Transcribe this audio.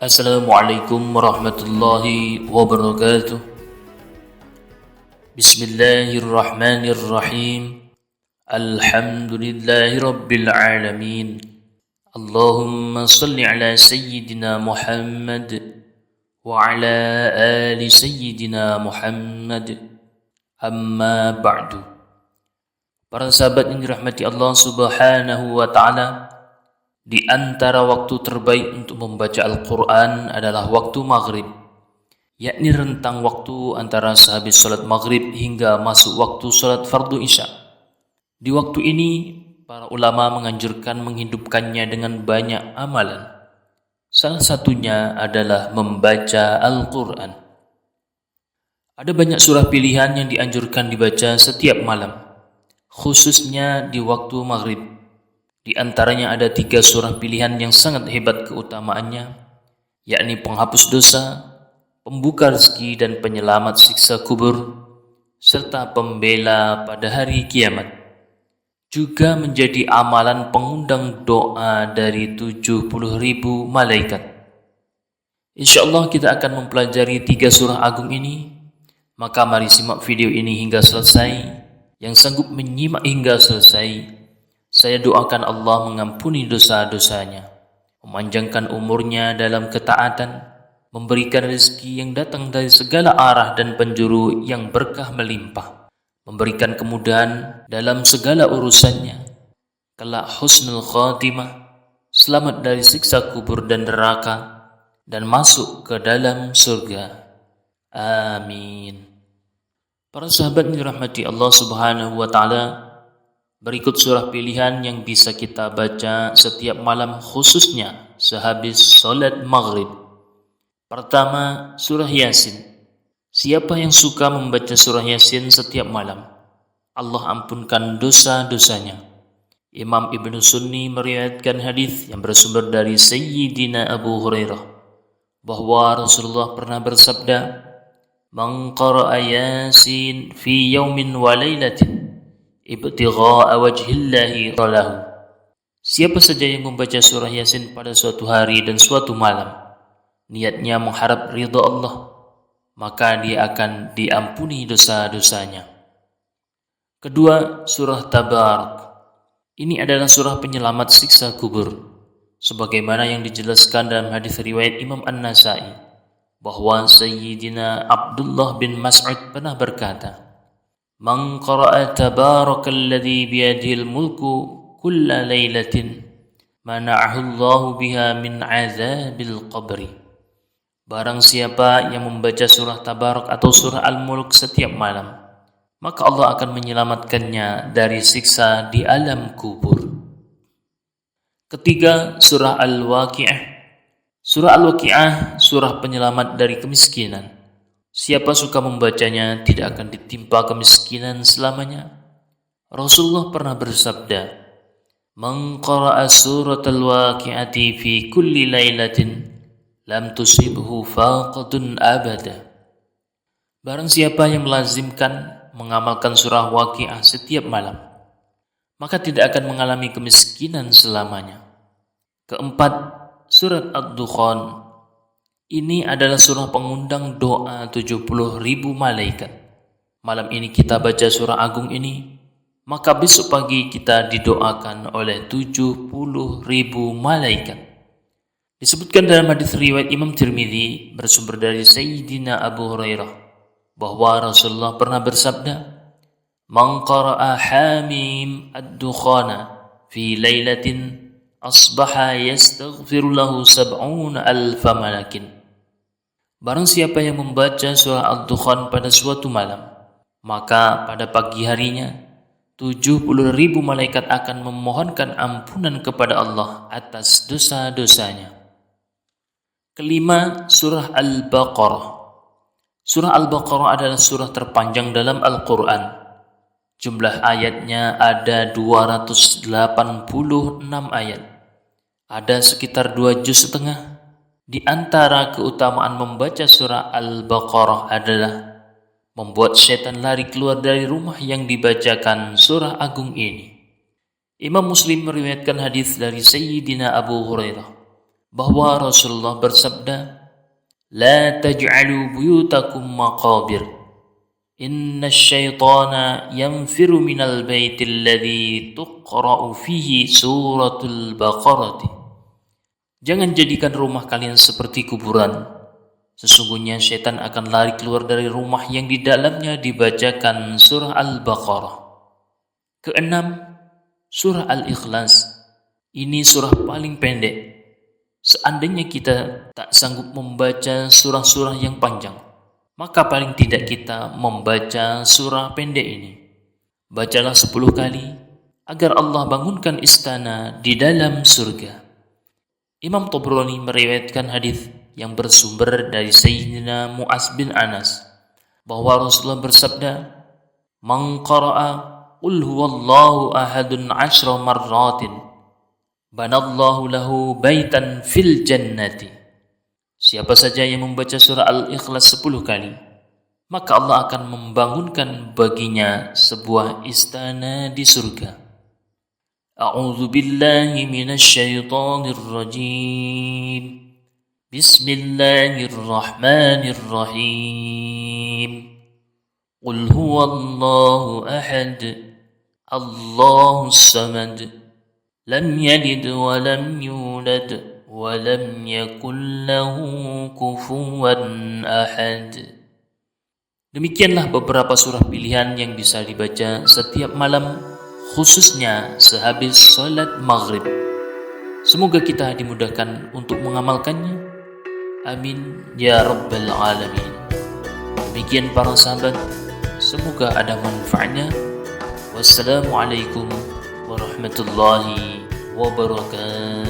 Assalamualaikum warahmatullahi wabarakatuh. Bismillahirrahmanirrahim. Alhamdulillahi rabbil alamin. Allahumma salli ala sayyidina Muhammad wa ala ali sayyidina Muhammad. Amma ba'du. Para sahabat yang dirahmati Allah Subhanahu wa taala, di antara waktu terbaik untuk membaca Al-Quran adalah waktu maghrib, yakni rentang waktu antara sehabis sholat maghrib hingga masuk waktu sholat fardu isya. Di waktu ini, para ulama menganjurkan menghidupkannya dengan banyak amalan. Salah satunya adalah membaca Al-Quran. Ada banyak surah pilihan yang dianjurkan dibaca setiap malam, khususnya di waktu maghrib. Di antaranya ada 3 surah pilihan yang sangat hebat keutamaannya, yakni penghapus dosa, pembuka rezeki dan penyelamat siksa kubur, serta pembela pada hari kiamat. Juga menjadi amalan pengundang doa dari 70.000 malaikat. InsyaAllah kita akan mempelajari 3 surah agung ini. Maka mari simak video ini hingga selesai. Yang sanggup menyimak hingga selesai, saya doakan Allah mengampuni dosa-dosanya, memanjangkan umurnya dalam ketaatan, memberikan rezeki yang datang dari segala arah dan penjuru yang berkah melimpah, memberikan kemudahan dalam segala urusannya, kelak husnul khatimah, selamat dari siksa kubur dan neraka, dan masuk ke dalam surga. Amin. Para sahabat yang dirahmati Allah Subhanahu wa taala, berikut surah pilihan yang bisa kita baca setiap malam, khususnya sehabis sholat maghrib. Pertama, surah Yasin. Siapa yang suka membaca surah Yasin setiap malam, Allah ampunkan dosa-dosanya. Imam Ibnu Sunni meriwayatkan hadis yang bersumber dari Sayyidina Abu Hurairah bahwa Rasulullah pernah bersabda, "Man qara'a Yasin fi yaumin wa lailatin ibtigha'a wajhillahi talahu." Siapa saja yang membaca surah Yasin pada suatu hari dan suatu malam, niatnya mengharap ridha Allah, maka dia akan diampuni dosa-dosanya. Kedua, surah Tabarak. Ini adalah surah penyelamat siksa kubur, sebagaimana yang dijelaskan dalam hadis riwayat Imam An-Nasai bahwa Sayyidina Abdullah bin Mas'ud pernah berkata, "Man qara'a tabarakalladzi biyadihil mulku kulla lailatin mana'ahu Allahu biha min 'adzabil qabri." Barang siapa yang membaca surah Tabarak atau surah Al-Mulk setiap malam, maka Allah akan menyelamatkannya dari siksa di alam kubur. Ketiga, surah Al-Waqi'ah. Surah Al-Waqi'ah, surah penyelamat dari kemiskinan. Siapa suka membacanya tidak akan ditimpa kemiskinan selamanya. Rasulullah pernah bersabda, "Man qara'a suratal waqi'ati fi kulli lailatin lam tusibhu faqatun abada." Barang siapa yang melazimkan mengamalkan surah Waqi'ah setiap malam, maka tidak akan mengalami kemiskinan selamanya. Keempat, surat Ad-Dukhan. Ini adalah surah pengundang doa 70.000 malaikat. Malam ini kita baca surah agung ini, maka besok pagi kita didoakan oleh 70.000 malaikat. Disebutkan dalam hadis riwayat Imam Tirmidzi bersumber dari Sayyidina Abu Hurairah bahwa Rasulullah pernah bersabda, "Man qara'a Hamim Ad-Dukhana fi lailatin asbaha yastaghfiru lahu 70.000 malakin." Barang siapa yang membaca surah Ad-Dukhan pada suatu malam, maka pada pagi harinya 70.000 malaikat akan memohonkan ampunan kepada Allah atas dosa-dosanya. Kelima, surah Al-Baqarah. Surah Al-Baqarah adalah surah terpanjang dalam Al-Quran. Jumlah ayatnya ada 286 ayat. Ada sekitar 2 juz setengah. Di antara keutamaan membaca surah Al-Baqarah adalah membuat setan lari keluar dari rumah yang dibacakan surah agung ini. Imam Muslim meriwayatkan hadis dari Sayyidina Abu Hurairah bahwa Rasulullah bersabda, "La taj'alu buyutakum maqabir. Inna syaitana yanfiru minal baitil ladzi tuqra'u fihi suratul Baqarah." Jangan jadikan rumah kalian seperti kuburan. Sesungguhnya syaitan akan lari keluar dari rumah yang di dalamnya dibacakan surah Al-Baqarah. Keenam, surah Al-Ikhlas. Ini surah paling pendek. Seandainya kita tak sanggup membaca surah-surah yang panjang, maka paling tidak kita membaca surah pendek ini. Bacalah 10 kali agar Allah bangunkan istana di dalam surga. Imam Tabrani meriwayatkan hadis yang bersumber dari Sayyidina Mu'az bin Anas bahwa Rasulullah bersabda, "Man qara'a qul huwallahu ahadun 10 marratin, banallahu lahu baitan fil jannati." Siapa saja yang membaca surah Al-Ikhlas 10 kali, maka Allah akan membangunkan baginya sebuah istana di surga. A'udzu billahi minasy syaithanir rajim. Bismillahirrahmanirrahim. Qul huwallahu ahad, Allahus samad, lam yalid wa lam yulad wa lam yakul lahu kufuwan ahad. Demikianlah beberapa surah pilihan yang bisa dibaca setiap malam, khususnya sehabis salat maghrib. Semoga kita dimudahkan untuk mengamalkannya. Amin ya rabbal alamin. Demikian para sahabat, semoga ada manfaatnya. Wassalamualaikum warahmatullahi wabarakatuh.